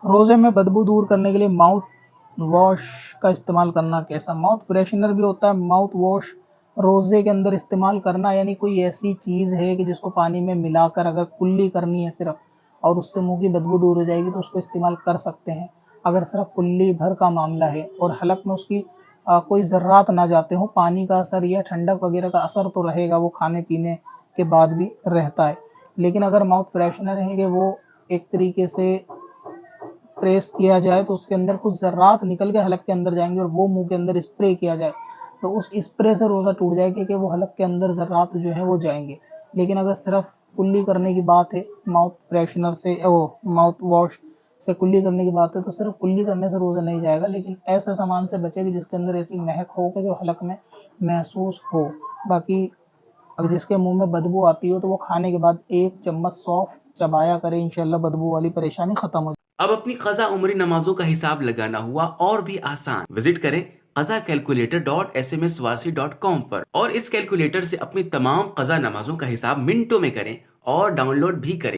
روزے میں بدبو دور کرنے کے لیے ماؤتھ واش کا استعمال کرنا کیسا؟ ماؤتھ فریشنر بھی ہوتا ہے، ماؤتھ واش روزے کے اندر استعمال کرنا یعنی کوئی ایسی چیز ہے کہ جس کو پانی میں ملا کر اگر کلی کرنی ہے صرف اور اس سے منہ کی بدبو دور ہو جائے گی تو اس کو استعمال کر سکتے ہیں۔ اگر صرف کلی بھر کا معاملہ ہے اور حلق میں اس کی کوئی ذرات نہ جاتے ہوں، پانی کا اثر یا ٹھنڈک وغیرہ کا اثر تو رہے گا، وہ کھانے پینے کے بعد بھی رہتا ہے، لیکن اگر ماؤتھ فریشنر ہے کہ وہ ایک طریقے سے پریس کیا جائے تو اس کے اندر کچھ ذرات نکل کے حلق کے اندر جائیں گے اور وہ منہ کے اندر اسپرے کیا جائے تو اس اسپرے سے روزہ ٹوٹ جائے گا کہ وہ حلق کے اندر ذرات جو ہیں وہ جائیں گے۔ لیکن اگر صرف کلی کرنے کی بات ہے ماؤتھ فریشنر سے ماؤتھ واش سے کلی کرنے کی بات ہے تو صرف کلی کرنے سے روزہ نہیں جائے گا، لیکن ایسے سامان سے بچے گی جس کے اندر ایسی مہک ہو کہ جو حلق میں محسوس ہو۔ باقی اگر جس کے منہ میں بدبو آتی ہو تو وہ کھانے کے بعد 1 چمچ سونف چبایا کرے، انشاءاللہ بدبو والی پریشانی ختم ہو جائے۔ اب اپنی قضا عمری نمازوں کا حساب لگانا ہوا اور بھی آسان۔ وزٹ کریں qazakalculator.smswarsi.com پر اور اس کیلکولیٹر سے اپنی تمام قضا نمازوں کا حساب منٹوں میں کریں اور ڈاؤن لوڈ بھی کریں۔